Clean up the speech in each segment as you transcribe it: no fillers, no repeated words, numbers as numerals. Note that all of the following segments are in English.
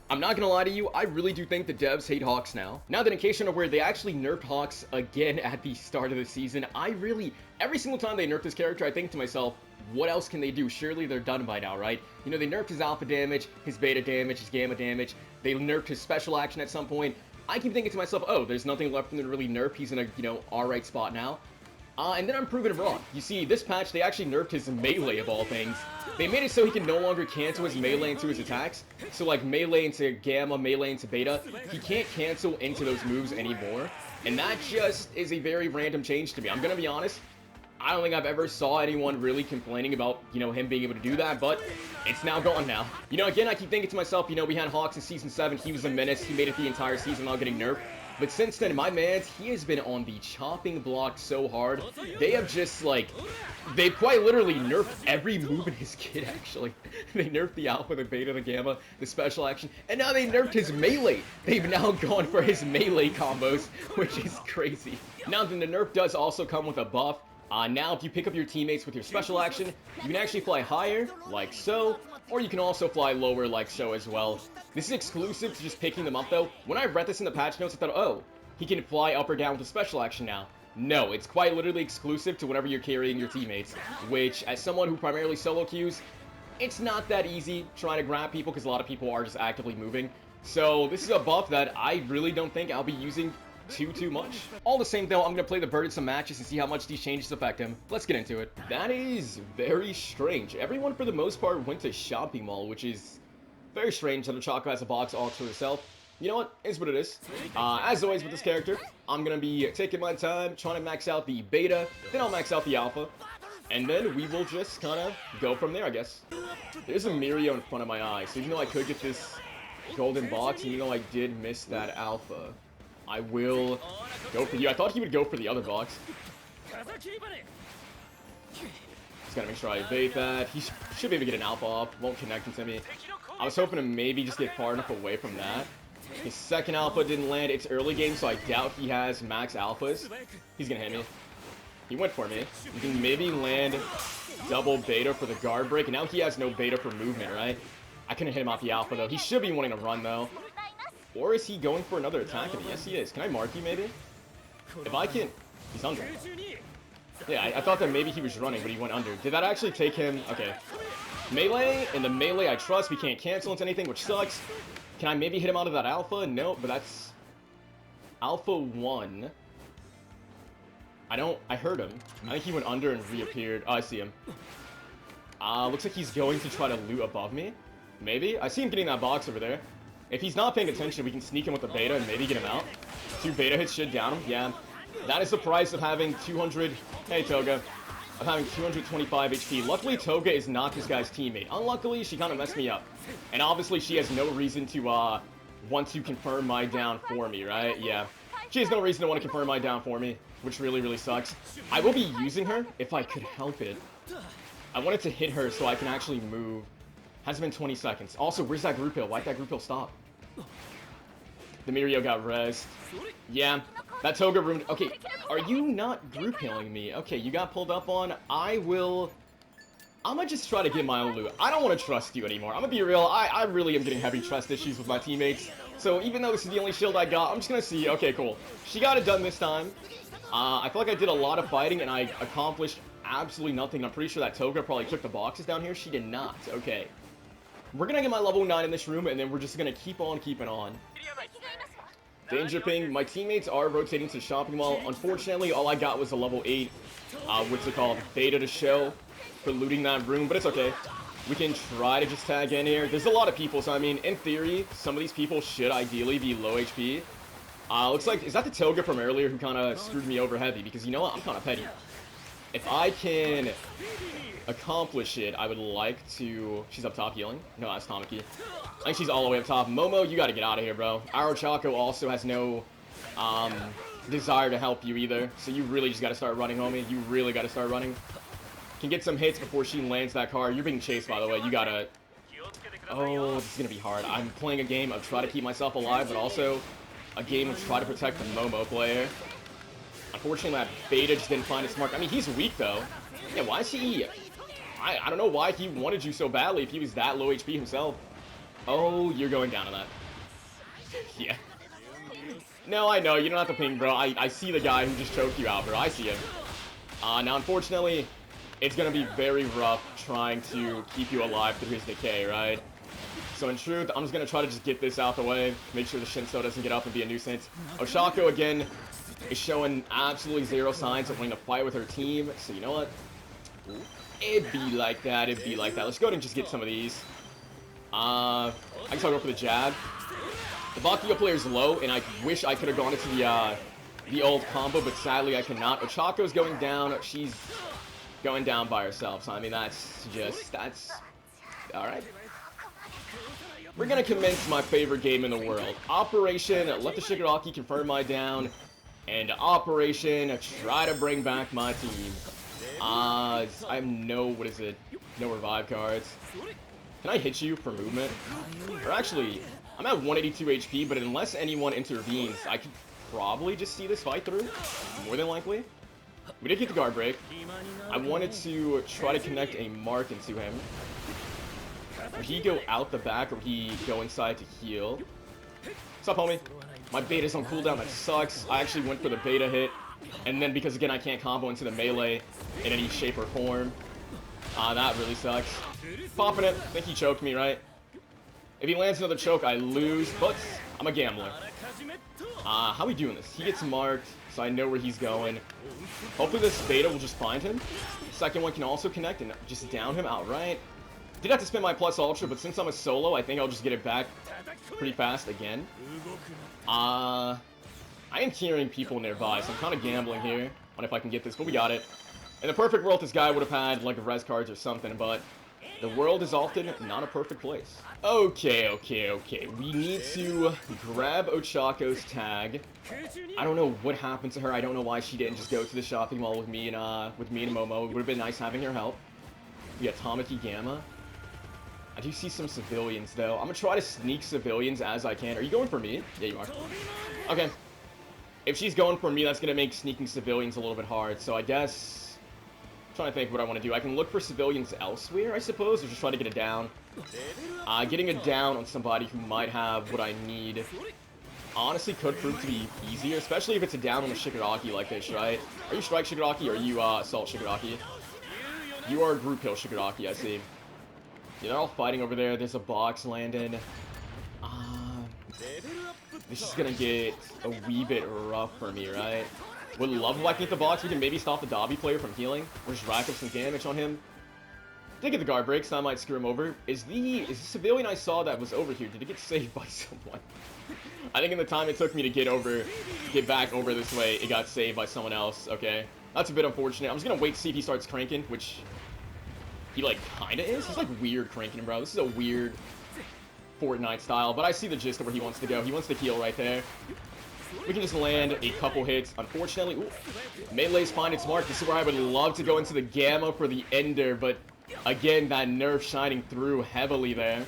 I'm not gonna lie to you, I really do think the devs hate Hawks now. Now that in case you're aware, they actually nerfed Hawks again at the start of the season. Every single time they nerf this character, I think to myself, what else can they do? Surely they're done by now, right? You know, they nerfed his alpha damage, his beta damage, his gamma damage. They nerfed his special action at some point. I keep thinking to myself, oh, there's nothing left for them to really nerf. He's in a, alright spot now. And then I'm proving it wrong. You see, this patch, they actually nerfed his melee of all things. They made it so he can no longer cancel his melee into his attacks. So like melee into gamma, melee into beta, he can't cancel into those moves anymore. And that just is a very random change to me. I'm gonna be honest, I don't think I've ever saw anyone really complaining about, him being able to do that, but it's now gone now. Again, I keep thinking to myself, we had Hawks in Season 7, he was a menace, he made it the entire season without getting nerfed. But since then, my man, he has been on the chopping block so hard. They have just, they've quite literally nerfed every move in his kit, actually. They nerfed the alpha, the beta, the gamma, the special action, and now they nerfed his melee. They've now gone for his melee combos, which is crazy. Now, then the nerf does also come with a buff. Now, if you pick up your teammates with your special action, you can actually fly higher, like so, or you can also fly lower, like so as well. This is exclusive to just picking them up, though. When I read this in the patch notes, I thought, oh, he can fly up or down with a special action now. No, it's quite literally exclusive to whenever you're carrying your teammates, which, as someone who primarily solo queues, it's not that easy trying to grab people because a lot of people are just actively moving. So this is a buff that I really don't think I'll be using too much. All the same though, I'm gonna play the bird in some matches and see how much these changes affect him. Let's get into it. That is very strange. Everyone for the most part went to shopping mall, which is very strange that Ochako has a box all to herself. You know what? It's what it is. As always with this character, I'm gonna be taking my time, trying to max out the beta, then I'll max out the alpha, and then we will just kind of go from there, I guess. There's a Mirio in front of my eye, so even though I could get this golden box, and even though I did miss that alpha, I will go for you. I thought he would go for the other box. Just gotta make sure I evade that. He should be able to get an alpha off. Won't connect him to me. I was hoping to maybe just get far enough away from that. His second alpha didn't land. It's early game, so I doubt he has max alphas. He's gonna hit me. He went for me. You can maybe land double beta for the guard break. And now he has no beta for movement, right? I couldn't hit him off the alpha, though. He should be wanting to run, though. Or is he going for another attack? Yes, he is. Can I mark you, maybe? If I can... He's under. Yeah, I thought that maybe he was running, but he went under. Did that actually take him? Okay. Melee, and the melee I trust. We can't cancel into anything, which sucks. Can I maybe hit him out of that alpha? No, but that's... Alpha 1. I heard him. I think he went under and reappeared. Oh, I see him. Looks like he's going to try to loot above me. Maybe? I see him getting that box over there. If he's not paying attention, we can sneak him with the beta and maybe get him out. 2 beta hits should down him. Yeah. That is the price of having 200... Hey, Toga. Of having 225 HP. Luckily, Toga is not this guy's teammate. Unluckily, she kind of messed me up. And obviously, she has no reason to, want to confirm my down for me, right? Yeah. She has no reason to want to confirm my down for me, which really sucks. I will be using her if I could help it. I wanted to hit her so I can actually move. Hasn't been 20 seconds. Also, where's that group heal? Why'd that group heal stop? The Mirio got rezzed. Yeah, that Toga ruined... Okay, are you not group healing me? Okay, you got pulled up on. I'm gonna just try to get my own loot. I don't want to trust you anymore. I'm gonna be real. I really am getting heavy trust issues with my teammates. So even though this is the only shield I got, I'm just gonna see. Okay, cool. She got it done this time. I feel like I did a lot of fighting and I accomplished absolutely nothing. I'm pretty sure that Toga probably took the boxes down here. She did not. Okay. We're gonna get my level 9 in this room, and then we're just gonna keep on keeping on. Danger ping. My teammates are rotating to shopping mall. Unfortunately, all I got was a level 8, what's it called, beta to show for looting that room, but it's okay. We can try to just tag in here. There's a lot of people, so I mean, in theory, some of these people should ideally be low HP. Looks like, is that the Toga from earlier who kind of screwed me over heavy? Because you know what? I'm kind of petty. If I can accomplish it, I would like to... She's up top healing. No, that's Tamaki. I think she's all the way up top. Momo, you gotta get out of here, bro. Our Ochako also has no desire to help you either. So you really just gotta start running, homie. You really gotta start running. Can get some hits before she lands that car. You're being chased, by the way. You gotta... Oh, this is gonna be hard. I'm playing a game of try to keep myself alive, but also a game of try to protect the Momo player. Unfortunately, that beta just didn't find its mark. I mean, he's weak, though. Yeah, why is he... I don't know why he wanted you so badly if he was that low HP himself. Oh, you're going down on that. Yeah. No, I know. You don't have to ping, bro. I see the guy who just choked you out, bro. I see him. Now, unfortunately, it's going to be very rough trying to keep you alive through his decay, right? So in truth, I'm just going to try to just get this out the way. Make sure the Shinso doesn't get up and be a nuisance. Oshako, again, is showing absolutely zero signs of wanting to fight with her team. So you know what? It'd be like that. It'd be like that. Let's go ahead and just get some of these. I guess I'll go for the jab. The bakugo player is low, and I wish I could have gone into the old combo, but sadly I cannot. Ochako's going down. She's going down by herself. So I mean, that's all right. We're gonna commence my favorite game in the world. Operation Let the Shigaraki confirm my down, and Operation Try to bring back my team. I have no revive cards. Can I hit you for movement? Or actually, I'm at 182 HP, but unless anyone intervenes, I could probably just see this fight through. More than likely. We did get the guard break. I wanted to try to connect a mark into him. Would he go out the back, or would he go inside to heal? What's up, homie? My beta's on cooldown, that sucks. I actually went for the beta hit, and then because, again, I can't combo into the melee in any shape or form. That really sucks. Popping it. I think he choked me, right? If he lands another choke, I lose, but I'm a gambler. How we doing this? He gets marked, so I know where he's going. Hopefully this beta will just find him. Second one can also connect and just down him outright. Did have to spend my plus ultra, but since I'm a solo, I think I'll just get it back pretty fast again. I am hearing people nearby, so I'm kind of gambling here on if I can get this, but we got it. In the perfect world, this guy would have had, like, res cards or something, but the world is often not a perfect place. Okay. We need to grab Ochako's tag. I don't know what happened to her. I don't know why she didn't just go to the shopping mall with me and Momo. It would have been nice having her help. We got Tamaki Gamma. I do see some civilians, though. I'm gonna try to sneak civilians as I can. Are you going for me? Yeah, you are. Okay. If she's going for me, that's gonna make sneaking civilians a little bit hard. So I guess... trying to think what I want to do. I can look for civilians elsewhere, I suppose, or just try to get it down. Getting it down on somebody who might have what I need honestly could prove to be easier, especially if it's a down on a Shigaraki like this, right? Are you Strike Shigaraki or are you Assault Shigaraki? You are Group Kill Shigaraki, I see. Yeah, they're all fighting over there. There's a box landing. This is gonna get a wee bit rough for me, right? Would love if I can get the box. We can maybe stop the Dabi player from healing, or just rack up some damage on him. Did get the guard break, so I might screw him over. Is the civilian I saw that was over here, did it get saved by someone? I think in the time it took me to get back over this way, it got saved by someone else. Okay, that's a bit unfortunate. I'm just gonna wait to see if he starts cranking, which he like kinda is. He's like weird cranking, bro. This is a weird Fortnite style, but I see the gist of where he wants to go. He wants to heal right there. We can just land a couple hits. Unfortunately, melee's find its mark. This is where I would love to go into the Gamma for the Ender, but again, that nerf shining through heavily there.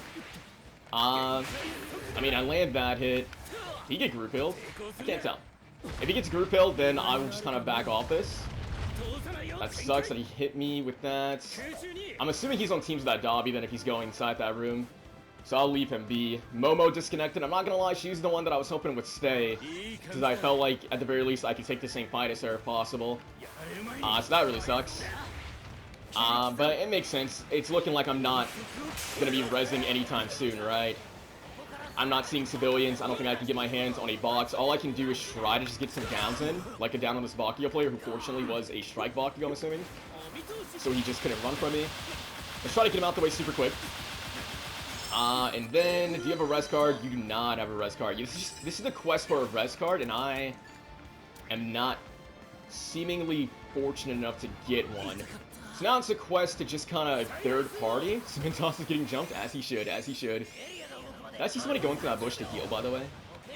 I mean, I land that hit. Did he get group healed? I can't tell. If he gets group healed, then I will just kind of back off this. That sucks that he hit me with that. I'm assuming he's on teams with that Dabi then if he's going inside that room. So I'll leave him be. Momo disconnected. I'm not gonna lie, she's the one that I was hoping would stay, because I felt like, at the very least, I could take the same fight as her if possible. So that really sucks. But it makes sense. It's looking like I'm not gonna be rezzing anytime soon, right? I'm not seeing civilians. I don't think I can get my hands on a box. All I can do is try to just get some downs in, like a down on this Bakugo player, who fortunately was a strike Bakugo, I'm assuming. So he just couldn't run from me. Let's try to get him out the way super quick. And then, do you have a res card? You do not have a res card. This is the quest for a res card, and I am not seemingly fortunate enough to get one. So now it's a quest to just kind of third party. Cementos is getting jumped, as he should, as he should. Did I see somebody going through that bush to heal, by the way?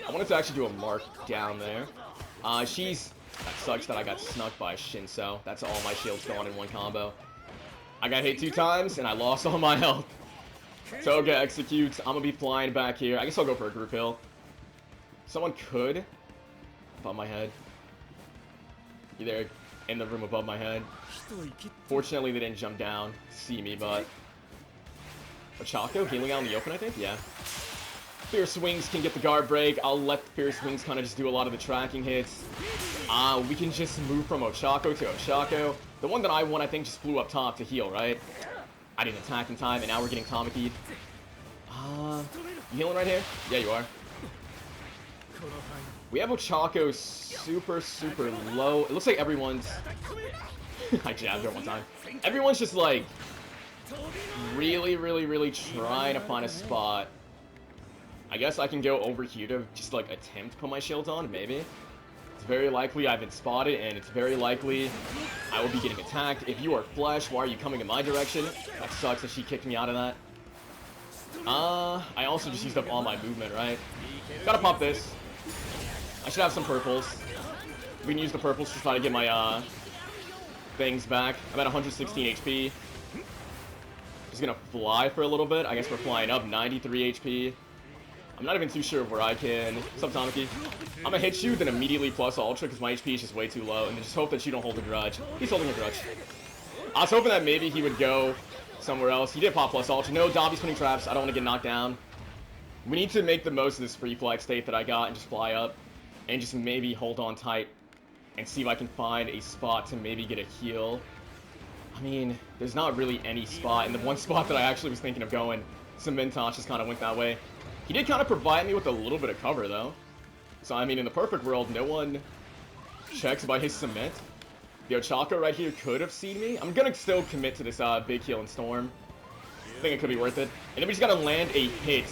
I wanted to actually do a mark down there. That sucks that I got snuck by Shinso. That's all my shields gone in one combo. I got hit 2 times, and I lost all my health. Toga executes. I'm gonna be flying back here. I guess I'll go for a group hill. Someone could above my head. Either in the room above my head. Fortunately, they didn't jump down to see me, but Ochako healing out in the open, I think? Yeah. Fierce Wings can get the guard break. I'll let the Fierce Wings kind of just do a lot of the tracking hits. We can just move from Ochako to Ochako. The one that I want, I think, just flew up top to heal, right? I didn't attack in time, and now we're getting Tamaki'd. You healing right here? Yeah, you are. We have Ochako super, super low. It looks like everyone's... I jabbed her one time. Everyone's just, like, really, really, really trying to find a spot. I guess I can go over here to just, like, attempt to put my shield on, maybe. It's very likely I've been spotted, and it's very likely I will be getting attacked. If you are Flesh, why are you coming in my direction? That sucks that she kicked me out of that. I also just used up all my movement, right? Gotta pop this. I should have some purples. We can use the purples to try to get my, things back. I'm at 116 HP. Just gonna fly for a little bit. I guess we're flying up, 93 HP. I'm not even too sure where I can... What's up, Tamaki? I'm gonna hit you, then immediately plus Ultra, because my HP is just way too low, and then just hope that you don't hold a grudge. He's holding a grudge. I was hoping that maybe he would go somewhere else. He did pop plus Ultra. No, Dabi's putting traps. I don't want to get knocked down. We need to make the most of this free flight state that I got and just fly up, and just maybe hold on tight, and see if I can find a spot to maybe get a heal. I mean, there's not really any spot, and the one spot that I actually was thinking of going, Cementosh just kind of went that way. He did kind of provide me with a little bit of cover, though. So, I mean, in the perfect world, no one checks by his cement. The Ochako right here could have seen me. I'm gonna still commit to this big heal and storm. I think it could be worth it. And then we just gotta land a hit.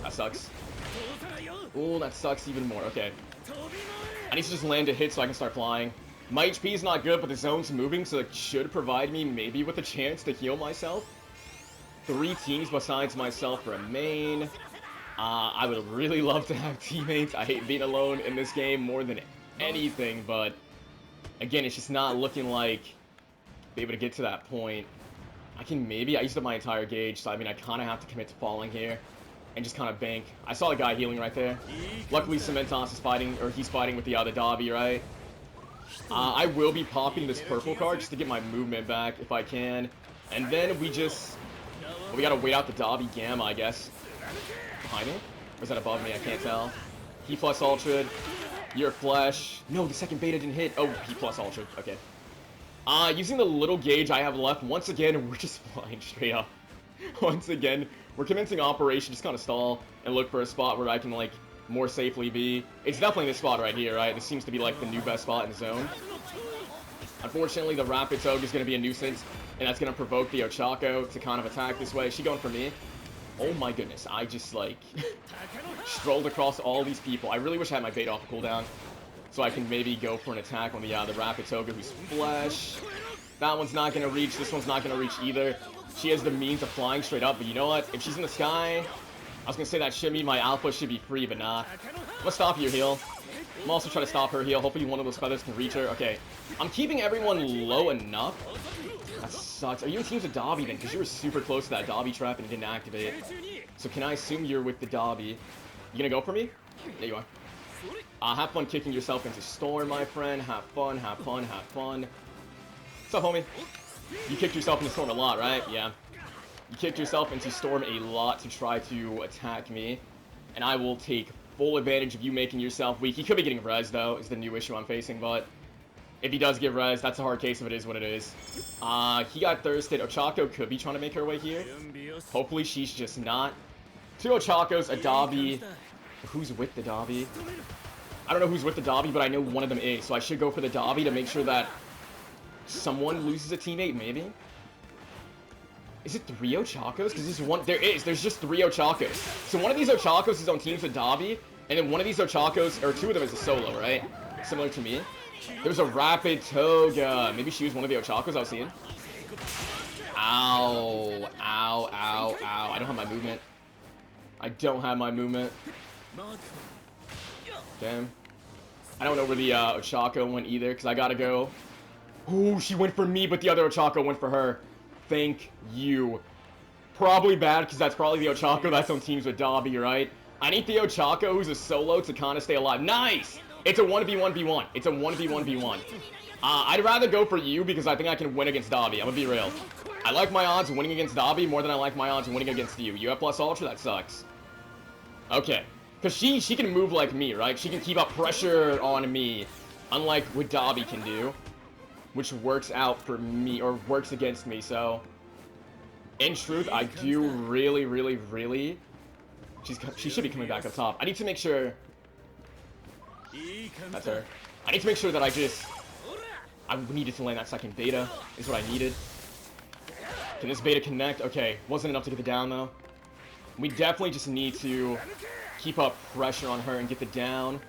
That sucks. Ooh, that sucks even more. Okay. I need to just land a hit so I can start flying. My HP is not good, but the zone's moving, so it should provide me maybe with a chance to heal myself. 3 teams besides myself remain. I would really love to have teammates. I hate being alone in this game more than anything, but again, it's just not looking like be able to get to that point. I used up my entire gauge, so I mean, I kind of have to commit to falling here and just kind of bank. I saw a guy healing right there. Luckily, Cementosh is fighting, or he's fighting with the other Dabi, right? I will be popping this purple card just to get my movement back if I can. And then we gotta wait out the Dabi Gamma, I guess. Behind me? Or is that above me? I can't tell. He plus Ultra. Your Flesh. No, the second beta didn't hit. Oh, he plus Ultra. Okay. Using the little gauge I have left, once again, we're just flying straight up. Once again, we're commencing operation, just kind of stall and look for a spot where I can, like, more safely be. It's definitely this spot right here, right? This seems to be, like, the new best spot in the zone. Unfortunately, the Rapid Toga is going to be a nuisance, and that's going to provoke the Ochako to kind of attack this way. Is she going for me? Oh my goodness, I just, like, strolled across all these people. I really wish I had my bait off a cooldown, so I can maybe go for an attack on the Rapid Toga, who's Flesh. That one's not going to reach, this one's not going to reach either. She has the means of flying straight up, but you know what? If she's in the sky, I was going to say that shimmy, my alpha should be free, but nah. I'm going to stop your heal. I'm also trying to stop her heal. Hopefully one of those feathers can reach her. Okay, I'm keeping everyone low enough. That sucks. Are you in teams with Dabi then? Because you were super close to that Dabi trap and it didn't activate. So can I assume you're with the Dabi? You gonna go for me? There you are. Have fun kicking yourself into Storm, my friend. Have fun, have fun, have fun. What's up, homie? You kicked yourself into Storm a lot, right? Yeah. You kicked yourself into Storm a lot to try to attack me. And I will take full advantage of you making yourself weak. He could be getting res, though, is the new issue I'm facing, but if he does get res, that's a hard case if it is what it is. He got thirsted. Ochako could be trying to make her way here. Hopefully she's just not. 2 Ochakos, a Dabi. Who's with the Dabi? I don't know who's with the Dabi, but I know one of them is, so I should go for the Dabi to make sure that someone loses a teammate, maybe? Is it 3 Ochakos? Because there's just 3 Ochakos. So one of these Ochakos is on teams with Dabi, and then one of these Ochakos, or 2 of them is a solo, right? Similar to me. There's a Rapid Toga. Maybe she was one of the Ochakos I was seeing. Ow. Ow, ow, ow. I don't have my movement. I don't have my movement. Damn. I don't know where the Ochako went either, because I gotta go. Ooh, she went for me, but the other Ochako went for her. Thank you. Probably bad, because that's probably the Ochako that's on teams with Dabi, right? I need the Ochako who's a solo to kind of stay alive. Nice! It's a 1v1v1. It's a 1v1v1. I'd rather go for you because I think I can win against Dabi. I'm gonna be real. I like my odds of winning against Dabi more than I like my odds of winning against you. You have plus ultra? That sucks. Okay. Because she can move like me, right? She can keep up pressure on me. Unlike what Dabi can do. Which works out for me, or works against me, so... In truth, I do really... She should be coming back up top. I need to make sure... That's her. I need to make sure that I needed to land that second beta, is what I needed. Can this beta connect? Okay, wasn't enough to get the down, though. We definitely just need to keep up pressure on her and get the down.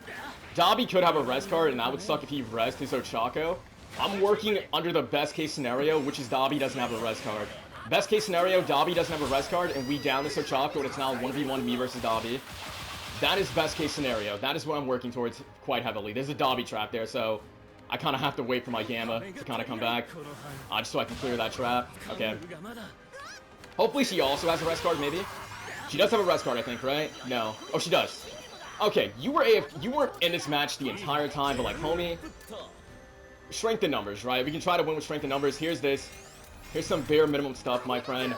Dabi could have a res card, and that would suck if he resed his Ochako. I'm working under the best case scenario, which is Dabi doesn't have a res card. Best case scenario, Dabi doesn't have a res card, and we down this Ochako, and it's now 1v1 me versus Dabi. That is best case scenario. That is what I'm working towards quite heavily. There's a Dabi trap there, so I kind of have to wait for my Gamma to kind of come back. Just so I can clear that trap. Okay. Hopefully she also has a res card, maybe. She does have a res card, I think, right? No. Oh, she does. Okay, you weren't in this match the entire time, but like, homie, strength in numbers, right? We can try to win with strength in numbers. Here's this. Here's some bare minimum stuff, my friend.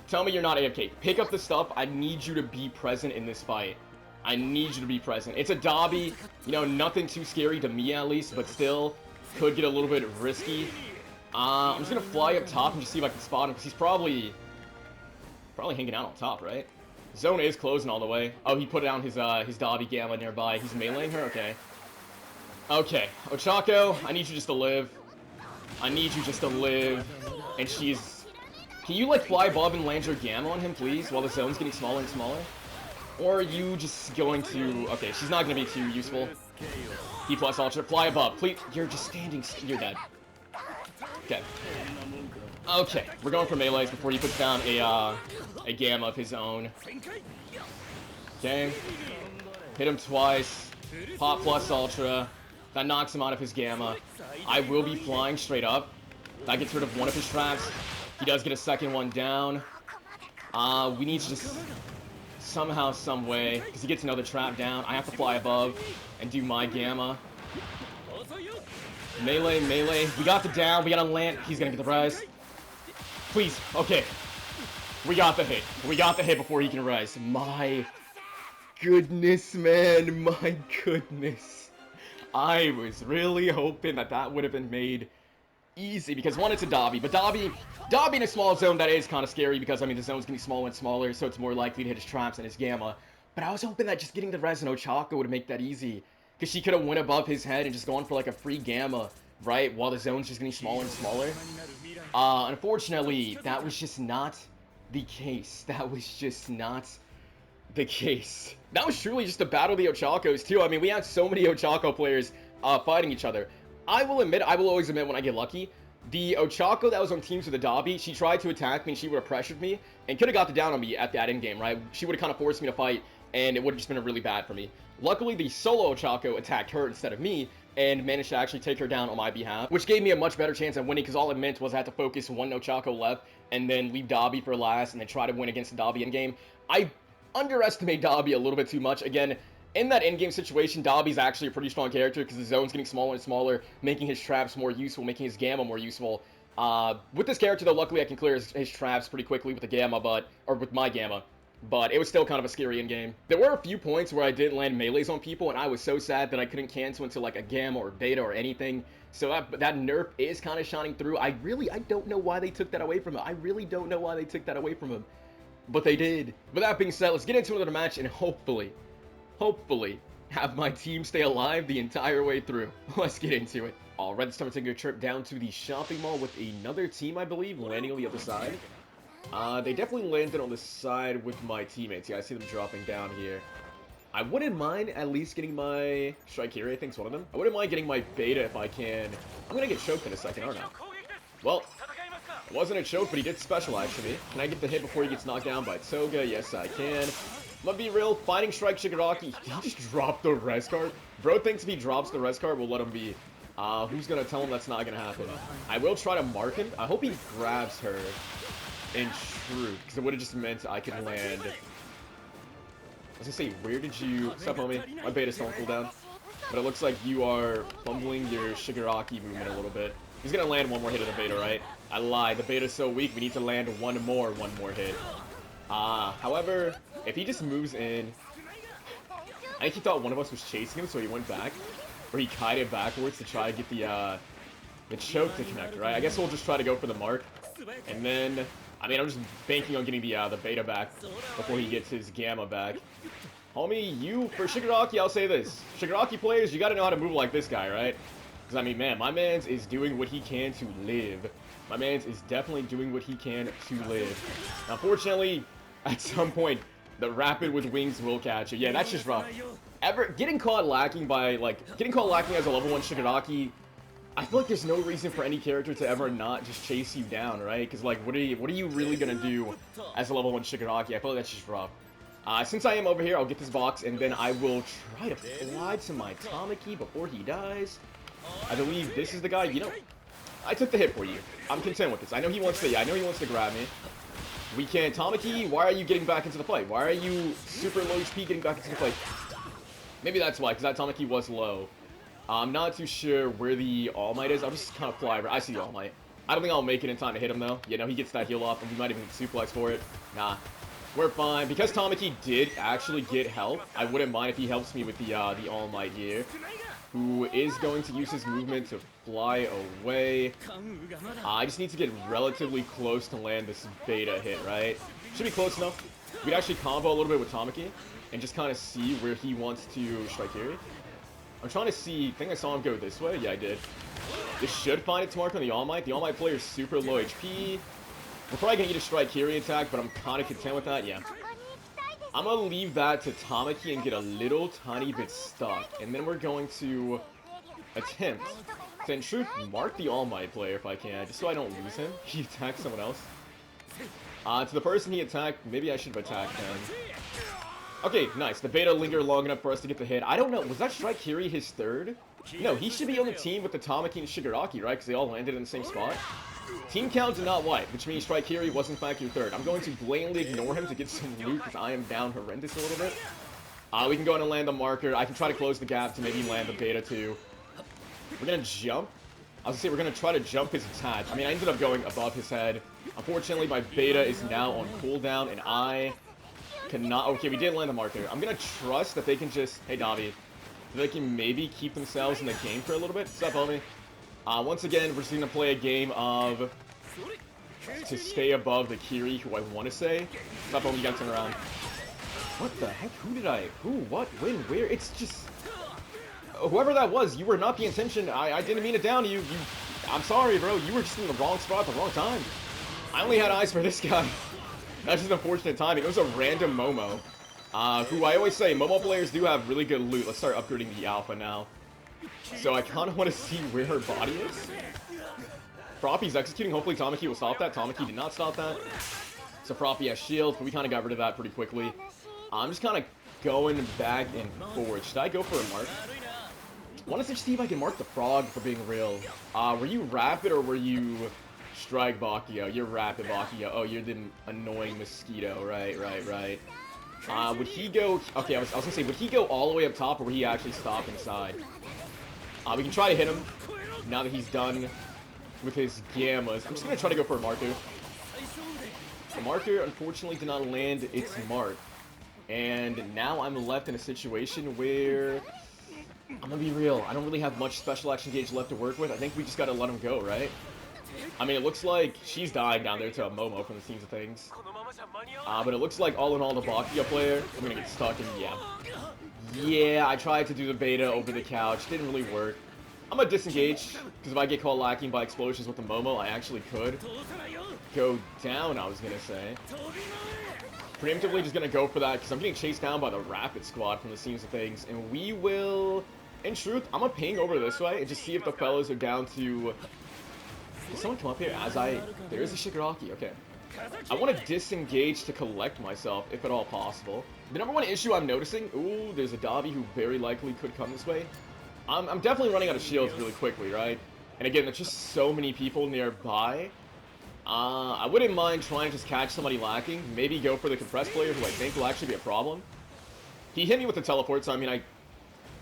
Tell me you're not AFK. Pick up the stuff. I need you to be present in this fight. I need you to be present. It's a Dabi, you know, nothing too scary to me at least, but still could get a little bit risky. I'm just gonna fly up top and just see if I can spot him, because he's probably hanging out on top, right? Zone is closing all the way. Oh, he put down his Dabi Gamma nearby. He's meleeing her? Okay. Okay. Ochako, I need you just to live. I need you just to live. And she's... Can you, like, fly above and land your Gamma on him, please, while the zone's getting smaller and smaller? Or are you just going to... Okay, she's not going to be too useful. E plus ultra. Fly above. Please. You're just standing... You're dead. Okay. Okay, we're going for melees before he puts down a Gamma of his own. Okay. Hit him twice. Pop plus ultra. That knocks him out of his Gamma. I will be flying straight up. That gets rid of one of his traps. He does get a second one down. We need to just somehow, some way, because he gets another trap down. I have to fly above and do my Gamma. Melee. We got the down. We gotta land. He's gonna get the res. Please. Okay. We got the hit. We got the hit before he can res. My goodness, man. My goodness. I was really hoping that would have been made easy, because one, it's a Dabi, but Dabi in a small zone, that is kind of scary, because, I mean, the zone's getting smaller and smaller, so it's more likely to hit his traps and his Gamma. But I was hoping that just getting the res in Ochako would make that easy, because she could have went above his head and just gone for, like, a free Gamma, right, while the zone's just getting smaller and smaller. Unfortunately, that was just not the case. That was just not the case. That was truly just a battle of the Ochakos, too. I mean, we had so many Ochako players fighting each other. I will always admit when I get lucky, the Ochako that was on teams with the Dabi, she tried to attack me and she would have pressured me and could have got the down on me at that end game, right? She would have kind of forced me to fight and it would have just been really bad for me. Luckily, the solo Ochako attacked her instead of me and managed to actually take her down on my behalf, which gave me a much better chance at winning, because all it meant was I had to focus one Ochako left and then leave Dabi for last and then try to win against the Dabi endgame. I underestimate Dabi a little bit too much. Again, in that endgame situation, Dabi's actually a pretty strong character because the zone's getting smaller and smaller, making his traps more useful, making his Gamma more useful. With this character, though, luckily I can clear his traps pretty quickly with the Gamma, or with my Gamma. But it was still kind of a scary endgame. There were a few points where I didn't land melees on people, and I was so sad that I couldn't cancel into like a Gamma or Beta or anything. So that nerf is kind of shining through. I don't know why they took that away from him. I really don't know why they took that away from him. But they did. With that being said, let's get into another match and hopefully have my team stay alive the entire way through. Let's get into it. Alright, it's time to take a trip down to the shopping mall with another team, I believe, landing on the other side. They definitely landed on the side with my teammates. Yeah, I see them dropping down here. I wouldn't mind at least getting my... Shikiri, I think, is one of them. I wouldn't mind getting my Beta if I can. I'm gonna get choked in a second, aren't I? Well, it wasn't a choke, but he did special, actually. Can I get the hit before he gets knocked down by Toga? Yes, I can. I'm gonna be real. Fighting Strike Shigaraki. Did he just drop the res card? Bro thinks if he drops the res card, we'll let him be. Who's gonna tell him that's not gonna happen? I will try to mark him. I hope he grabs her in truth, because it would have just meant I could land. I was gonna say, where did you... Stop on me. My Beta's still on cooldown. but it looks like you are fumbling your Shigaraki movement a little bit. He's gonna land one more hit of the beta, right? I lied. The beta's so weak, we need to land one more hit. However, if he just moves in... I think he thought one of us was chasing him, so he went back. Or he kited backwards to try to get the choke to connect, right? I guess we'll just try to go for the mark. And then... I mean, I'm just banking on getting the beta back before he gets his gamma back. Homie, for Shigaraki, I'll say this. Shigaraki players, you gotta know how to move like this guy, right? Because, I mean, man, my man's is doing what he can to live. My man's is definitely doing what he can to live. Now, fortunately, at some point, the rapid with wings will catch you. Yeah, that's just rough. Getting caught lacking as a level 1 Shigaraki, I feel like there's no reason for any character to ever not just chase you down, right? Because, like, what are you really gonna do as a level 1 Shigaraki? I feel like that's just rough. Since I am over here, I'll get this box, and then I will try to fly to my Tamaki before he dies. I believe this is the guy. You know, I took the hit for you. I'm content with this. I know he wants to grab me. We can't. Tamaki, why are you getting back into the fight? Why are you super low HP getting back into the fight? Maybe that's why, because that Tamaki was low. I'm not too sure where the All Might is. I'll just kind of fly over. I see the All Might. I don't think I'll make it in time to hit him, though. You know, he gets that heal off, and we might even get suplex for it. Nah. We're fine. Because Tamaki did actually get help, I wouldn't mind if he helps me with the All Might here. Who is going to use his movement to fly away. I just need to get relatively close to land this beta hit, right? Should be close enough. We'd actually combo a little bit with Tamaki and just kind of see where he wants to strike here. I'm trying to see, I think I saw him go this way. Yeah, I did. This should find its mark on the All Might. The All Might player is super low HP. We're probably going to eat a strike Kiri attack, but I'm kind of content with that. Yeah. I'm going to leave that to Tamaki and get a little tiny bit stuck. And then we're going to attempt to, in truth, mark the All Might player if I can, just so I don't lose him. He attacked someone else. To the person he attacked, maybe I should have attacked him. Okay, nice. The beta lingered long enough for us to get the hit. I don't know. Was that strike Kiri his third? No, he should be on the team with the Tamaki and Shigaraki, right? Because they all landed in the same spot. Team count did not wipe, which means Strike Kiri was in fact your third. I'm going to blatantly ignore him to get some loot because I am down horrendous a little bit. We can go ahead and land the marker. I can try to close the gap to maybe land the beta too. We're going to jump. I was going to say we're going to try to jump his attack. I mean, I ended up going above his head. Unfortunately, my beta is now on cooldown and I cannot... Okay, we did land the marker. I'm going to trust that they can just... Hey, Dabi. They can maybe keep themselves in the game for a little bit. What's up, homie? Once again, we're just going to play a game of to stay above the Kiri, who I want to say. Stop, homie, you got to turn around. What the heck? Who, what, when, where? It's just... Whoever that was, you were not the intention. I didn't mean it down to you. I'm sorry, bro. You were just in the wrong spot at the wrong time. I only had eyes for this guy. That's just unfortunate timing. It was a random Momo. Who I always say, Momo players do have really good loot. Let's start upgrading the alpha now. So I kind of want to see where her body is. Froppy's executing. Hopefully Tamaki will stop that. Tamaki did not stop that. So Froppy has shield, but we kind of got rid of that pretty quickly. I'm just kind of going back and forward. Should I go for a mark? I want to see if I can mark the frog, for being real. Were you rapid or were you strike Bakugo? You're rapid Bakugo. Oh, you're the annoying mosquito. Right. Would he go... Okay, I was gonna say, would he go all the way up top or would he actually stop inside? We can try to hit him now that he's done with his gammas. I'm just gonna try to go for a marker. The marker, unfortunately, did not land its mark. And now I'm left in a situation where... I'm gonna be real, I don't really have much special action gauge left to work with. I think we just gotta let him go, right? I mean, it looks like she's dying down there to a Momo from the scenes of things. But it looks like all in all the Bakugo player, I'm gonna get stuck in, yeah, I tried to do the beta over the couch, didn't really work. I'm gonna disengage, because if I get caught lacking by explosions with the Momo, I actually could go down, I was gonna say. Preemptively just gonna go for that, because I'm getting chased down by the Rapid Squad from the scenes of things, and we will... In truth, I'm gonna ping over this way, and just see if the fellows are down to... Did someone come up here as I... There is a Shigaraki, okay. I want to disengage to collect myself, if at all possible. The number one issue I'm noticing... Ooh, there's a Dabi who very likely could come this way. I'm definitely running out of shields really quickly, right? And again, there's just so many people nearby. I wouldn't mind trying to just catch somebody lacking. Maybe go for the compressed player, who I think will actually be a problem. He hit me with the teleport, so I mean,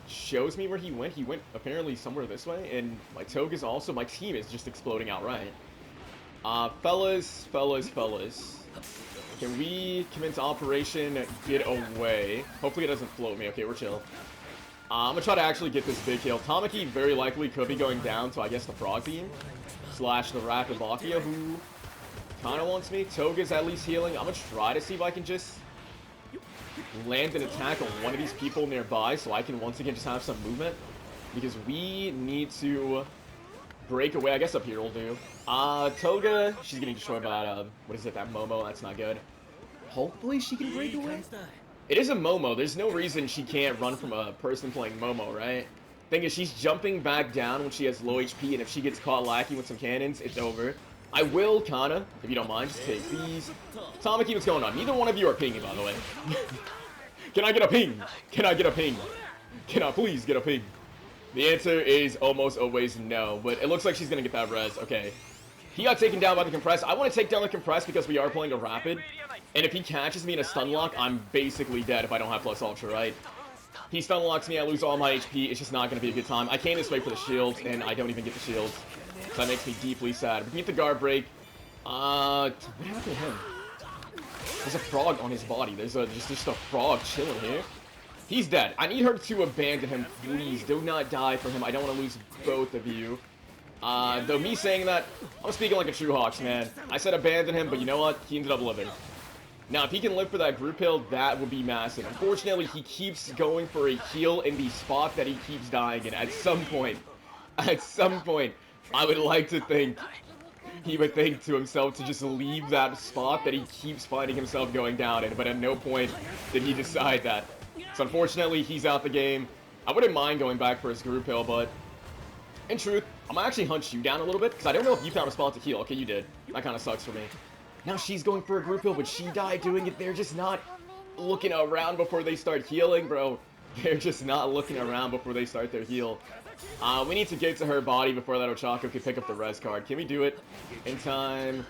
shows me where he went. He went apparently somewhere this way, and my Toga's also, my team is just exploding outright. Fellas. Can we commence operation get away? Hopefully it doesn't float me. Okay, we're chill. I'm gonna try to actually get this big kill. Tamaki very likely could be going down to, I guess, the frog beam. Slash the rapid Bakia, who kind of wants me. Toga's at least healing. I'm gonna try to see if I can just land an attack on one of these people nearby so I can once again just have some movement. Because we need to break away. I guess up here will do. Toga, she's getting destroyed by, what is it, that Momo? That's not good. Hopefully she can break away. It is a Momo. There's no reason she can't run from a person playing Momo, right? Thing is, she's jumping back down when she has low HP, and if she gets caught lacking with some cannons, it's over. I will, kinda, if you don't mind, just take these. Tamaki, what's going on? Neither one of you are pinging, by the way. Can I get a ping? Can I get a ping? Can I please get a ping? The answer is almost always no, but it looks like she's gonna get that res. Okay. He got taken down by the compress. I want to take down the compress because we are playing a rapid. And if he catches me in a stun lock, I'm basically dead if I don't have plus ultra, right? He stun locks me, I lose all my HP. It's just not going to be a good time. I came this way for the shields, and I don't even get the shields. So that makes me deeply sad. We can get the guard break. What happened to him? There's a frog on his body. There's just a frog chilling here. He's dead. I need her to abandon him, please. Do not die for him. I don't want to lose both of you. Though me saying that, I'm speaking like a true Hawks, man. I said abandon him, but you know what? He ended up living. Now, if he can live for that group hill, that would be massive. Unfortunately, he keeps going for a heal in the spot that he keeps dying in. At some point, I would like to think he would think to himself to just leave that spot that he keeps finding himself going down in, but at no point did he decide that. So unfortunately, he's out the game. I wouldn't mind going back for his group hill, but in truth, I'm gonna actually hunt you down a little bit, because I don't know if you found a spot to heal. Okay, you did. That kind of sucks for me. Now she's going for a group heal, but she died doing it. They're just not looking around before they start healing, bro. They're just not looking around before they start their heal. We need to get to her body before that Ochako can pick up the res card. Can we do it in time?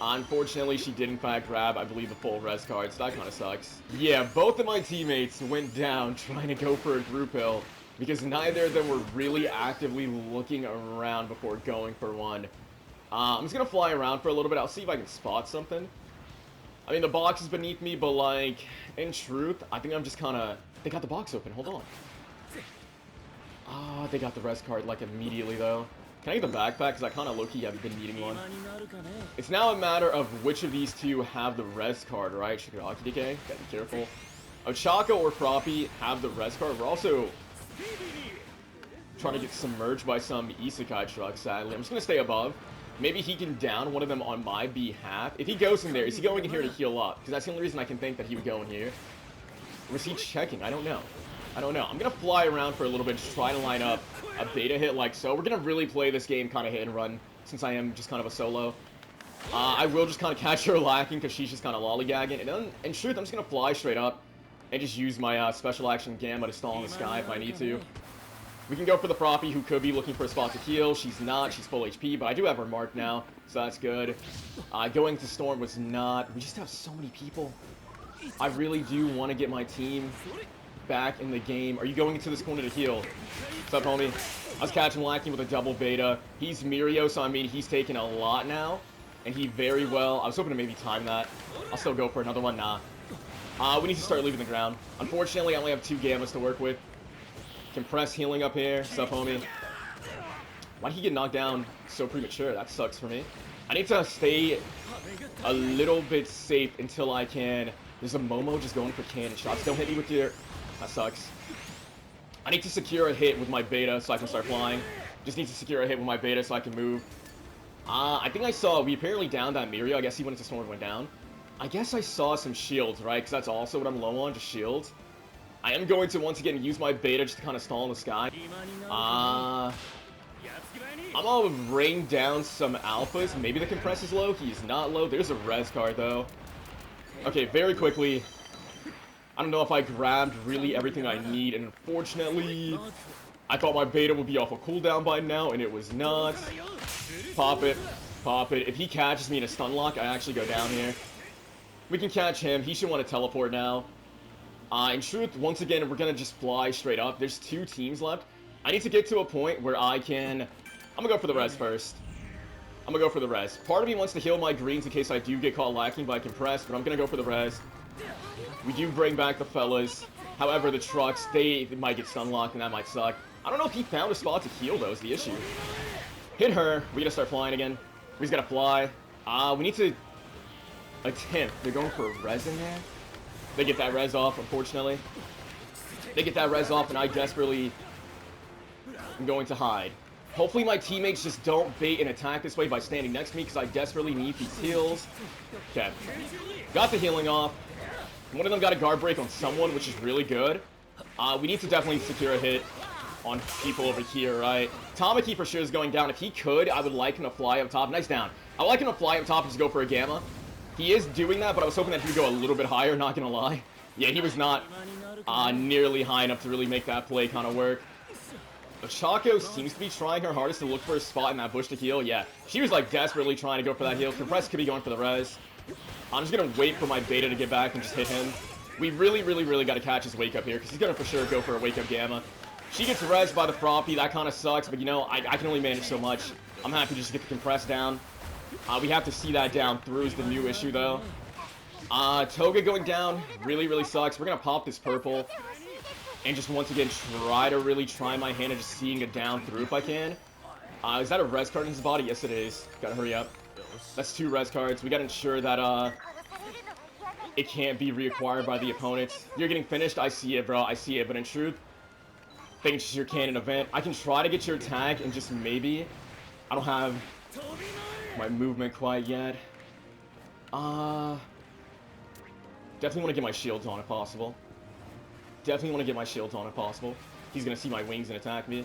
Unfortunately, she did in fact grab, I believe, the full res card, so that kind of sucks. Yeah, both of my teammates went down trying to go for a group heal, because neither of them were really actively looking around before going for one. I'm just gonna fly around for a little bit. I'll see if I can spot something. I mean, the box is beneath me, but like, in truth, I think I'm just kind of... They got the box open. Hold on. Ah, they got the res card, like, immediately, though. Can I get the backpack? Because I kind of low-key have been needing one. It's now a matter of which of these two have the res card, right? Shigaraki decay. Gotta be careful. Ochako or Froppy have the res card. We're also trying to get submerged by some isekai trucks, sadly. I'm just gonna stay above. Maybe he can down one of them on my behalf. If he goes in there, is he going in here to heal up? Because that's the only reason I can think that he would go in here. Or is he checking? I don't know. I'm going to fly around for a little bit, just try to line up a beta hit like so. We're going to really play this game kind of hit and run, since I am just kind of a solo. I will just kind of catch her lacking, because she's just kind of lollygagging. And then, in truth, I'm just going to fly straight up and just use my special action Gamma to stall in the sky if I need to. We can go for the Froppy, who could be looking for a spot to heal. She's not. She's full HP, but I do have her marked now, so that's good. Going to Storm was not... We just have so many people. I really do want to get my team back in the game. Are you going into this corner to heal? What's up, homie? I was catching lacking with a double beta. He's Mirio, so I mean, he's taking a lot now. And he very well... I was hoping to maybe time that. I'll still go for another one. Nah. We need to start leaving the ground. Unfortunately, I only have 2 Gammas to work with. Compress healing up here. Sup, homie? Why did he get knocked down so premature? That sucks for me. I need to stay a little bit safe until I can... There's a Momo just going for cannon shots. Don't hit me with your... That sucks. I need to secure a hit with my beta so I can start flying. Just need to secure a hit with my beta so I can move. I think I saw... We apparently downed that Mirio. I guess he went into storm and went down. I guess I saw some shields, right? Because that's also what I'm low on, just shields. I am going to once again use my beta just to kind of stall in the sky. I'm gonna rain down some alphas. Maybe the compress is low. He's not low. There's a res card though. Okay, very quickly. I don't know if I grabbed really everything I need, and unfortunately, I thought my beta would be off a cooldown by now, and it was not. Pop it. Pop it. If he catches me in a stun lock, I actually go down here. We can catch him. He should want to teleport now. In truth, once again, we're gonna just fly straight up. There's 2 teams left. I need to get to a point where I can... I'm gonna go for the res first. I'm gonna go for the res. Part of me wants to heal my greens in case I do get caught lacking by compress, but I'm gonna go for the res. We do bring back the fellas. However, the trucks, they might get stun locked, and that might suck. I don't know if he found a spot to heal, though, is the issue. Hit her. We gotta start flying again. We just gotta fly. We need to attempt. They're going for a res in there. They get that res off, unfortunately. They get that res off, and I desperately am going to hide. Hopefully my teammates just don't bait an attack this way by standing next to me, because I desperately need these heals. Okay. Got the healing off. One of them got a guard break on someone, which is really good. We need to definitely secure a hit on people over here, right? Tamaki for sure is going down. If he could, I would like him to fly up top. Nice down. I would like him to fly up top and just go for a gamma. He is doing that, but I was hoping that he would go a little bit higher, not gonna lie. Yeah, he was not nearly high enough to really make that play kind of work. Ochako seems to be trying her hardest to look for a spot in that bush to heal. Yeah, she was like desperately trying to go for that heal. Compress could be going for the res. I'm just gonna wait for my beta to get back and just hit him. We really gotta catch his wake up here, because he's gonna for sure go for a wake up gamma. She gets res by the Froppy, that kind of sucks, but you know, I can only manage so much. I'm happy to just get the compress down. We have to see that down through is the new issue, though. Toga going down really sucks. We're gonna pop this purple and just once again try my hand at just seeing it down through if I can. Is that a res card in his body? Yes, it is. Gotta hurry up. That's 2 res cards. We gotta ensure that it can't be reacquired by the opponents. You're getting finished. I see it, bro. I see it. But in truth, I think it's just your cannon event. I can try to get your tag and just maybe. I don't have my movement quite yet. Definitely want to get my shields on if possible. Definitely want to get my shields on if possible. He's gonna see my wings and attack me.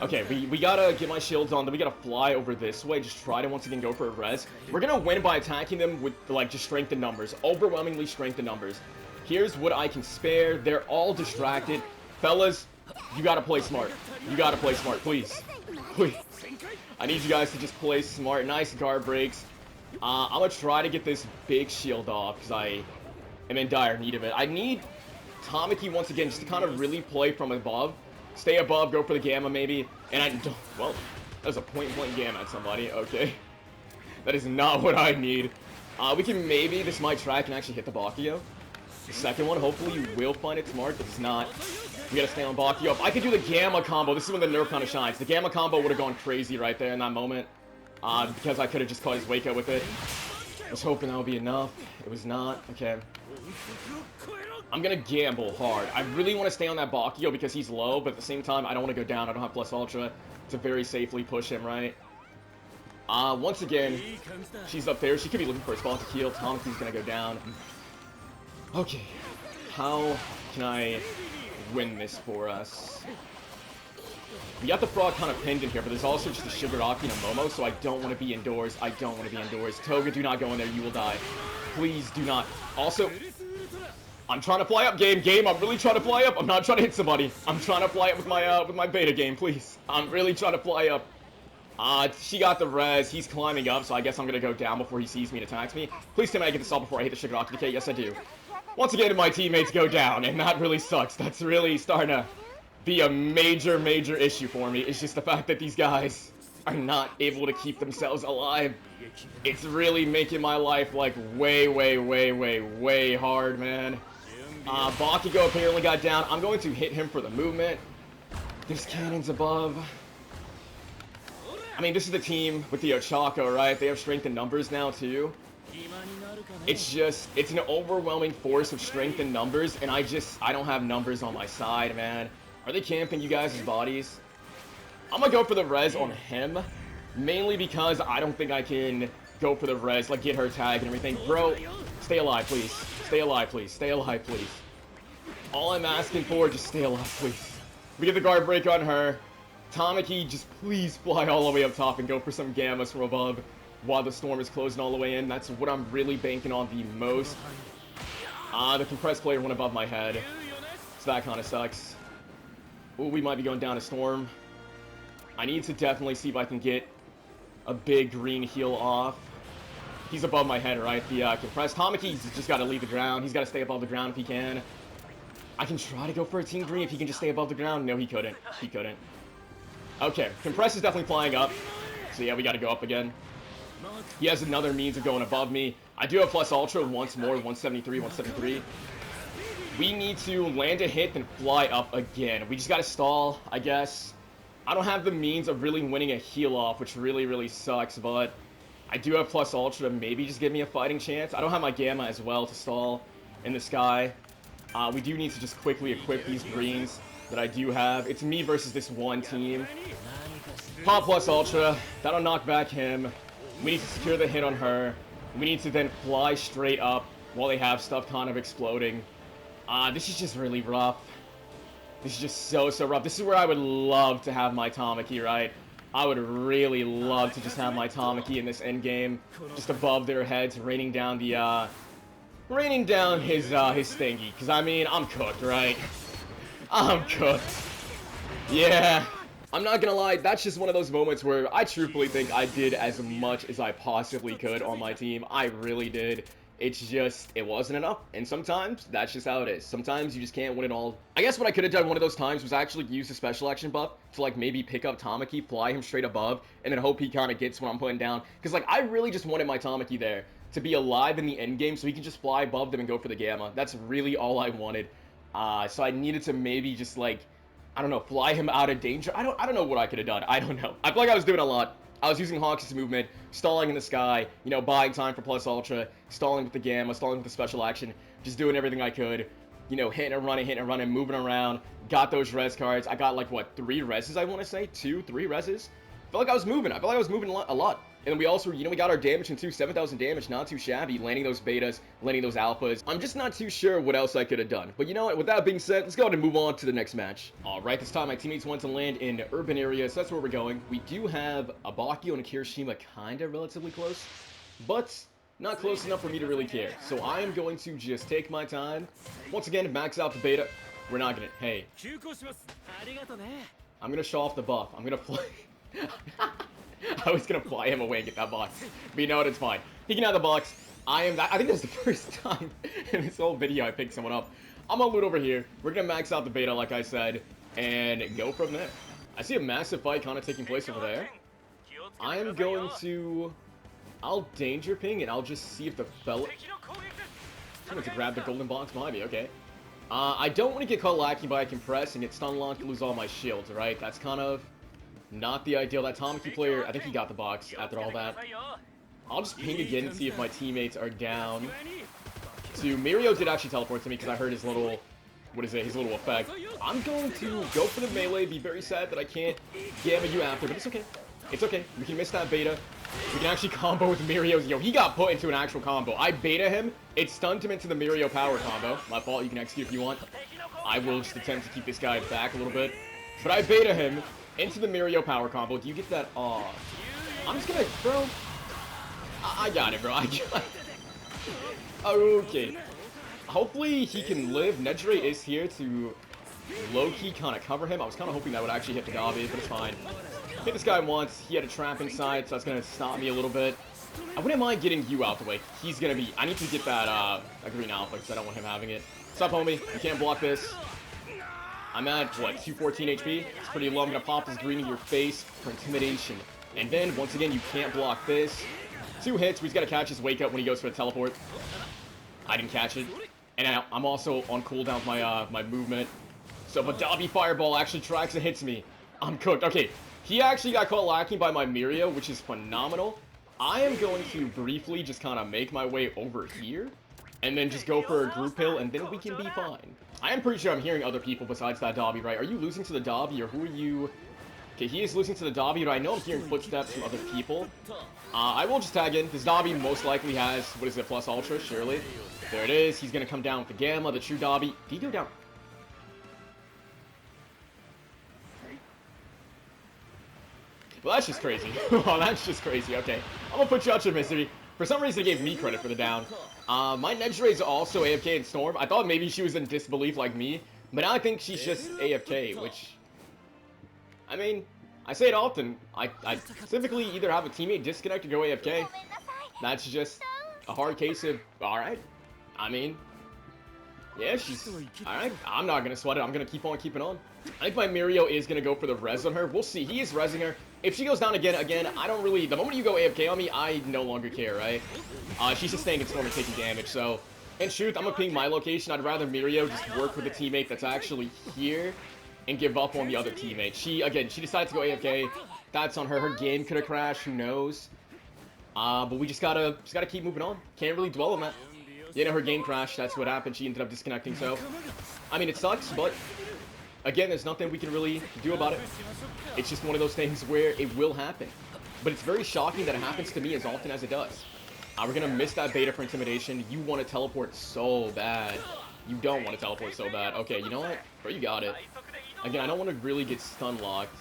Okay, we gotta get my shields on, then we gotta fly over this way, just try to once again go for a res. We're gonna win by attacking them with, like, just strength in numbers. Overwhelmingly strength in numbers. Here's what I can spare. They're all distracted. Fellas, you gotta play smart. You gotta play smart, please. Please. I need you guys to just play smart. Nice guard breaks. I'm gonna try to get this big shield off, because I am in dire need of it. I need Tamaki once again just to kind of really play from above. Stay above, go for the gamma maybe. And I don't, well, that was a point-blank gamma at somebody, okay. That is not what I need. We can maybe, this might track and actually hit the Bakugo. The second one, hopefully you will find it smart, but it's not. We gotta stay on Bakugo. If I could do the gamma combo, this is when the nerf kind of shines. The gamma combo would have gone crazy right there in that moment. Because I could have just caught his wake up with it. I was hoping that would be enough. It was not. Okay. I'm gonna gamble hard. I really want to stay on that Bakugo because he's low, but at the same time, I don't want to go down. I don't have plus ultra to very safely push him, right? Once again, she's up there. She could be looking for a spot to heal. Tamaki's gonna go down. Okay. How can I win this for us? We got the frog kind of pinned in here, but there's also just a Shigaraki and a Momo, so I don't want to be indoors. I don't want to be indoors. Toga, do not go in there. You will die. Please do not. Also, I'm trying to fly up, game. I'm really trying to fly up. I'm not trying to hit somebody. I'm trying to fly up with my beta game, please. I'm really trying to fly up. She got the res. He's climbing up, so I guess I'm going to go down before he sees me and attacks me. Please tell me I get this all before I hit the Shigaraki decay. Yes, I do. Once again, my teammates go down, and that really sucks. That's really starting to be a major issue for me. It's just the fact that these guys are not able to keep themselves alive. It's really making my life, like, way hard, man. Bakugo apparently got down. I'm going to hit him for the movement. There's cannons above. I mean, this is the team with the Ochako, right? They have strength in numbers now, too. It's just, it's an overwhelming force of strength in numbers, and I don't have numbers on my side, man. Are they camping you guys' bodies? I'm gonna go for the res on him, mainly because I don't think I can go for the res, like get her tag and everything. Bro, stay alive, please. Stay alive, please. Stay alive, please. All I'm asking for, just stay alive, please. We get the guard break on her. Tamaki, just please fly all the way up top and go for some gammas from above while the storm is closing all the way in. That's what I'm really banking on the most. The compressed player went above my head, so that kind of sucks. Ooh, we might be going down a storm. I need to definitely see if I can get a big green heal off. He's above my head, right? The compressed. Tamaki's just got to leave the ground. He's got to stay above the ground if he can. I can try to go for a Team Green if he can just stay above the ground. No, he couldn't. He couldn't. Okay, Compress is definitely flying up. So yeah, we gotta go up again. He has another means of going above me. I do have plus Ultra once more, 173, 173. We need to land a hit, then fly up again. We just gotta stall, I guess. I don't have the means of really winning a heal off, which really, really sucks, but I do have plus Ultra to maybe just give me a fighting chance. I don't have my Gamma as well to stall in the sky. We do need to just quickly equip these greens that I do have. It's me versus this one team. Pop plus Ultra. That'll knock back him. We need to secure the hit on her. We need to then fly straight up while they have stuff kind of exploding. This is just really rough. This is just so rough. This is where I would love to have my Tamaki, right? I would really love to just have my Tamaki in this endgame, just above their heads, raining down his thingy. Because, I mean, I'm cooked, right? I'm cooked. Yeah. I'm not gonna lie, that's just one of those moments where I truthfully think I did as much as I possibly could on my team. I really did. It's just, it wasn't enough. And sometimes, that's just how it is. Sometimes you just can't win it all. I guess what I could have done one of those times was actually use a special action buff to, like, maybe pick up Tamaki, fly him straight above, and then hope he kind of gets what I'm putting down. Because, like, I really just wanted my Tamaki there to be alive in the end game so he could just fly above them and go for the Gamma. That's really all I wanted. So I needed to maybe just, like, I don't know, fly him out of danger. I don't know what I could have done. I don't know. I feel like I was doing a lot. I was using Hawks' movement, stalling in the sky, you know, buying time for plus Ultra, stalling with the Gamma, stalling with the special action, just doing everything I could, you know, hitting and running, moving around, got those res cards. I got, like, what, 3 reses, I want to say? 2, 3 reses? I felt like I was moving. I felt like I was moving a lot. And then we also, you know, we got our damage in too, 7,000 damage, not too shabby, landing those betas, landing those alphas. I'm just not too sure what else I could have done. But you know what, with that being said, let's go ahead and move on to the next match. Alright, this time my teammates want to land in urban areas, so that's where we're going. We do have a Bakio and a Kirishima kinda relatively close, but not close enough for me to really care. So I am going to just take my time. Once again, max out the beta. We're not gonna, hey. I'm gonna show off the buff. I'm gonna play. I was gonna fly him away and get that box. But you know what, it's fine. He can have the box. I think this is the first time in this whole video I picked someone up. I'm gonna loot over here. We're gonna max out the beta, like I said, and go from there. I see a massive fight kind of taking place over there. I am going to... I'll danger ping, and I'll just see if the fella... I'm going to grab the golden box behind me, okay. I don't want to get caught lacking by a compress and get stun locked and lose all my shields, right? That's kind of... not the ideal. That Tamaki player, I think he got the box after all that. I'll just ping again and see if my teammates are down. Mirio did actually teleport to me because I heard his little, what is it, his little effect. I'm going to go for the melee, be very sad that I can't Gamma you after, but it's okay. It's okay. We can miss that beta. We can actually combo with Mirio's. Yo, he got put into an actual combo. I beta him. It stunned him into the Mirio power combo. My fault. You can execute if you want. I will just attempt to keep this guy back a little bit. But I beta him into the Mirio power combo. Do you get that? Aw. I'm just gonna, bro. I got it, bro. I got it. Okay. Hopefully he can live. Nejire is here to low-key kind of cover him. I was kind of hoping that would actually hit the Dabi, but it's fine. Hit this guy once. He had a trap inside, so that's gonna stop me a little bit. I wouldn't mind getting you out the way. He's gonna be... I need to get that a green alpha because I don't want him having it. Stop, homie. You can't block this. I'm at, what, 214 HP? It's pretty low. I'm gonna pop this green in your face for intimidation. And then, once again, you can't block this. 2 hits. We just gotta catch his wake up when he goes for the teleport. I didn't catch it. And I'm also on cooldown with my movement. So if a Dabi Fireball actually tracks and hits me, I'm cooked. Okay, he actually got caught lacking by my Mirio, which is phenomenal. I am going to briefly just kind of make my way over here. And then just go for a group hill, and then we can be fine. I am pretty sure I'm hearing other people besides that Dabi, right? Are you losing to the Dabi, or who are you... Okay, he is losing to the Dabi, but I know I'm hearing footsteps from other people. I will just tag in. This Dabi most likely has, what is it, plus Ultra, surely. There it is. He's going to come down with the Gamma, the true Dabi. Did he go down? Well, that's just crazy. Oh, that's just crazy. Okay. I'm going to put you out your misery. For some reason, it gave me credit for the down. My Nejire is also AFK in Storm. I thought maybe she was in disbelief like me, but now I think she's just AFK, which... I mean, I say it often. I specifically either have a teammate disconnect or go AFK. That's just a hard case of, alright. I mean, Yeah, she's... Alright, I'm not gonna sweat it. I'm gonna keep on keeping on. I think my Mirio is gonna go for the res on her. We'll see. He is resing her. If she goes down again, I don't really... The moment you go AFK on me, I no longer care, right? She's just staying in storm and taking damage, so... In truth, I'm gonna ping my location. I'd rather Mirio just work with a teammate that's actually here and give up on the other teammate. She decided to go AFK. That's on her. Her game could have crashed. Who knows? But we just gotta keep moving on. Can't really dwell on that. You know, her game crashed. That's what happened. She ended up disconnecting. So, I mean, it sucks, but again, there's nothing we can really do about it. It's just one of those things where it will happen. But it's very shocking that it happens to me as often as it does. We're gonna miss that beta for intimidation. You want to teleport so bad. You don't want to teleport so bad. Okay, you know what? Bro, you got it. Again, I don't want to really get stun locked.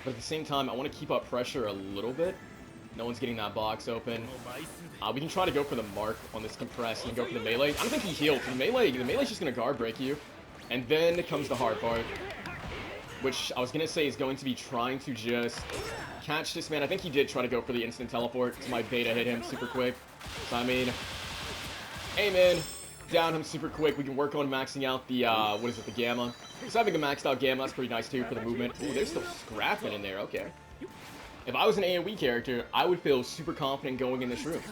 But at the same time, I want to keep up pressure a little bit. No one's getting that box open. We can try to go for the mark on this compress and go for the melee. I don't think he healed. The melee's just going to guard break you. And then comes the hard part. Which I was going to say is going to be trying to just catch this man. I think he did try to go for the instant teleport. So my beta hit him super quick. So I mean, aim in, down him super quick. We can work on maxing out the, the gamma. So having a maxed out gamma, that's pretty nice too for the movement. Ooh, there's still scrapping in there. Okay. If I was an AoE character, I would feel super confident going in this room.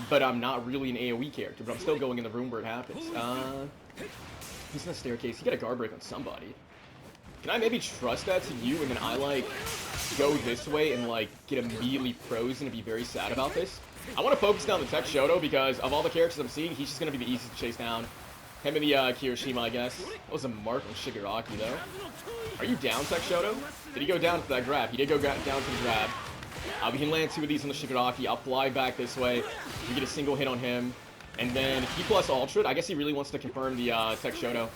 But I'm not really an AoE character, but I'm still going in the room where it happens. He's in the staircase. He got a guard break on somebody. Can I maybe trust that to you, and then I, like, go this way and, like, get immediately frozen and be very sad about this? I want to focus down the Tech Shoto because of all the characters I'm seeing, he's just going to be the easiest to chase down. Him and the Kirishima, I guess. That was a mark on Shigaraki, though. Are you down, Tech Shoto? Did he go down for that grab? He did go down for the grab. We can land 2 of these on the Shigaraki. I'll fly back this way. We get a single hit on him. And then he plus Ultra. I guess he really wants to confirm the Tech Shoto.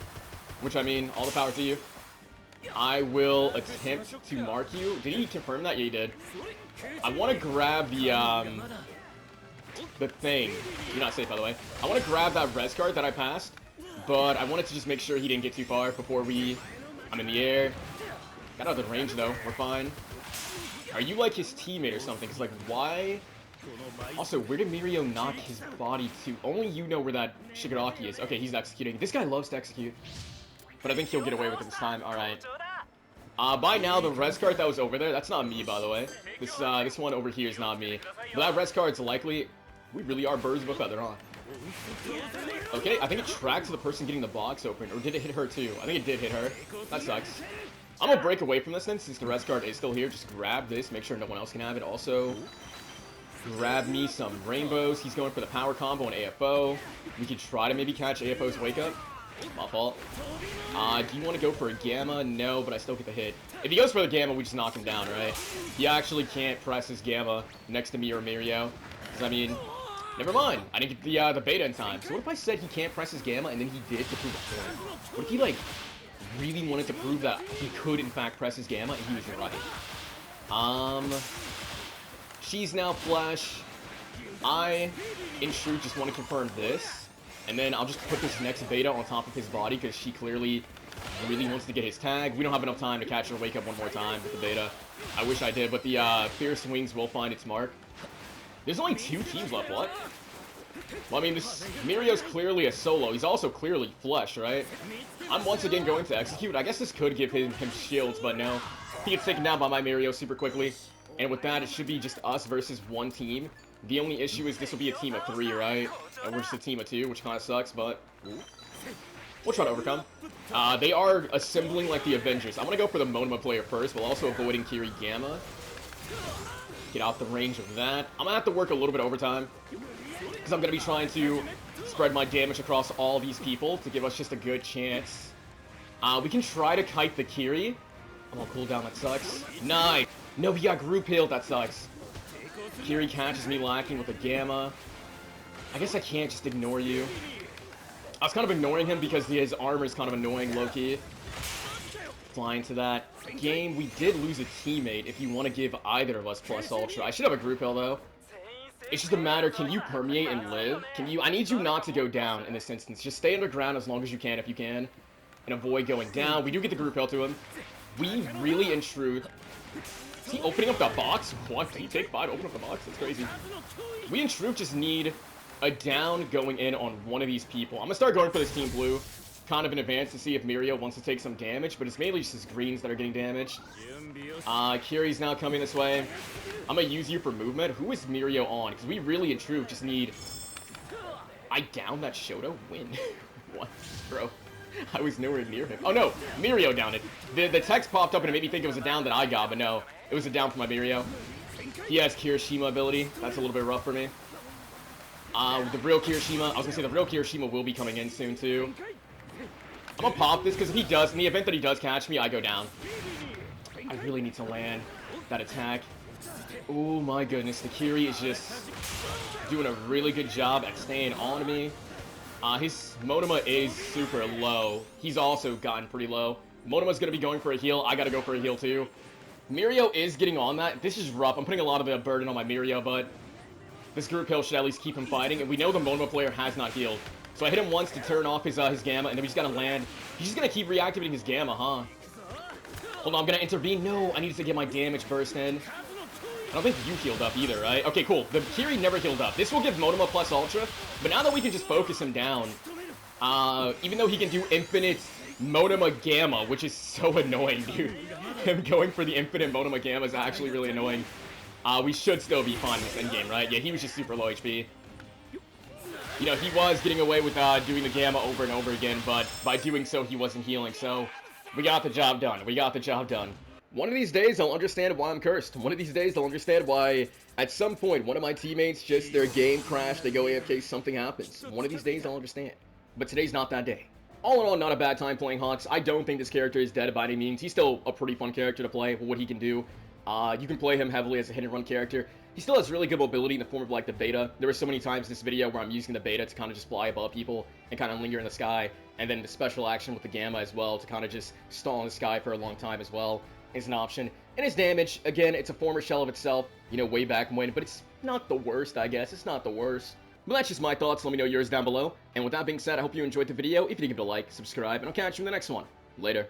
Which, I mean, all the power to you. I will attempt to mark you. Did he confirm that? Yeah, he did. I want to grab the thing. You're not safe, by the way. I want to grab that res card that I passed. But I wanted to just make sure he didn't get too far before I'm in the air. Got out of the range, though. We're fine. Are you like his teammate or something? Because, like, why? Also, where did Mirio knock his body to? Only you know where that Shigaraki is. Okay, he's executing. This guy loves to execute. But I think he'll get away with it this time. Alright. By now, the res card that was over there, that's not me, by the way. This one over here is not me. But that res card's likely... We really are birds of a feather, huh? Okay, I think it tracked to the person getting the box open. Or did it hit her, too? I think it did hit her. That sucks. I'm gonna break away from this then, since the res card is still here. Just grab this, make sure no one else can have it. Also, grab me some rainbows. He's going for the power combo on AFO. We could try to maybe catch AFO's wake up. My fault. Do you want to go for a gamma? No, but I still get the hit. If he goes for the gamma, we just knock him down, right? He actually can't press his gamma next to me or Mirio. Because, I mean, never mind. I didn't get the beta in time. So what if I said he can't press his gamma and then he did to prove a point? What if he, like, really wanted to prove that he could, in fact, press his gamma and he was right? She's now flash. I, in truth, just want to confirm this. And then I'll just put this next beta on top of his body because she clearly really wants to get his tag. We don't have enough time to catch her wake up one more time with the beta. I wish I did, but the Fierce Wings will find its mark. There's only 2 teams left, what? Well, I mean, Mirio's clearly a solo. He's also clearly flesh, right? I'm once again going to execute. I guess this could give him shields, but no. He gets taken down by my Mirio super quickly. And with that, it should be just us versus 1 team. The only issue is this will be a team of 3, right? And we're just a team of 2, which kind of sucks, but we'll try to overcome. They are assembling like the Avengers. I'm going to go for the Monoma player first, while also avoiding Kiri Gamma. Get out the range of that. I'm going to have to work a little bit overtime, because I'm going to be trying to spread my damage across all these people to give us just a good chance. We can try to kite the Kiri. I'm on cooldown, that sucks. Nice! No, we got group healed, that sucks. Kiri catches me lacking with a gamma. I guess I can't just ignore you. I was kind of ignoring him because his armor is kind of annoying, low-key. Flying to that game, we did lose a teammate if you want to give either of us plus ultra. I should have a group heal, though. It's just a matter, can you permeate and live? Can you? I need you not to go down in this instance. Just stay underground as long as you can if you can. And avoid going down. We do get the group heal to him. We really, in truth... Is he opening up the box? What? Did he take 5 to open up the box? That's crazy. We in truth just need a down going in on one of these people. I'm gonna start going for this team blue kind of in advance to see if Mirio wants to take some damage, but it's mainly just his greens that are getting damaged. Kiri's now coming this way. I'm gonna use you for movement. Who is Mirio on? Because we really and true just need... I downed that Shoto? Win. What? Bro. I was nowhere near him. Oh no! Mirio downed it. The text popped up and it made me think it was a down that I got, but no. It was a down for my Mirio. He has Kirishima ability. That's a little bit rough for me. The real Kirishima... I was gonna say the real Kirishima will be coming in soon too. I'm gonna pop this because if he does, in the event that he does catch me, I go down. I really need to land that attack. Oh my goodness, the Kiri is just doing a really good job at staying on me. His Monoma is super low. He's also gotten pretty low. Monoma's gonna be going for a heal. I gotta go for a heal too. Mirio is getting on that. This is rough. I'm putting a lot of the burden on my Mirio, but this group heal should at least keep him fighting. And we know the Monoma player has not healed. So I hit him once to turn off his Gamma, and then we just gotta land. He's just gonna keep reactivating his Gamma, huh? Hold on, I'm gonna intervene. No, I needed to get my damage burst in. I don't think you healed up either, right? Okay, cool. The Kiri never healed up. This will give Monoma plus Ultra, but now that we can just focus him down, even though he can do infinite Monoma Gamma, which is so annoying, dude. Him going for the infinite Monoma Gamma is actually really annoying. We should still be fine in this endgame, right? Yeah, he was just super low HP. You know, he was getting away with doing the Gamma over and over again, but by doing so, he wasn't healing, so we got the job done. We got the job done. One of these days, I'll understand why I'm cursed. One of these days, I'll understand why, at some point, one of my teammates, just their game crashed, they go AFK, something happens. One of these days, I'll understand. But today's not that day. All in all, not a bad time playing Hawks. I don't think this character is dead by any means. He's still a pretty fun character to play, what he can do. You can play him heavily as a hit-and-run character. He still has really good mobility in the form of, like, the beta. There were so many times in this video where I'm using the beta to kind of just fly above people and kind of linger in the sky. And then the special action with the Gamma as well to kind of just stall in the sky for a long time as well is an option. And his damage, again, it's a former shell of itself, you know, way back when, but it's not the worst, I guess. It's not the worst. But that's just my thoughts. Let me know yours down below. And with that being said, I hope you enjoyed the video. If you did, give it a like, subscribe, and I'll catch you in the next one. Later.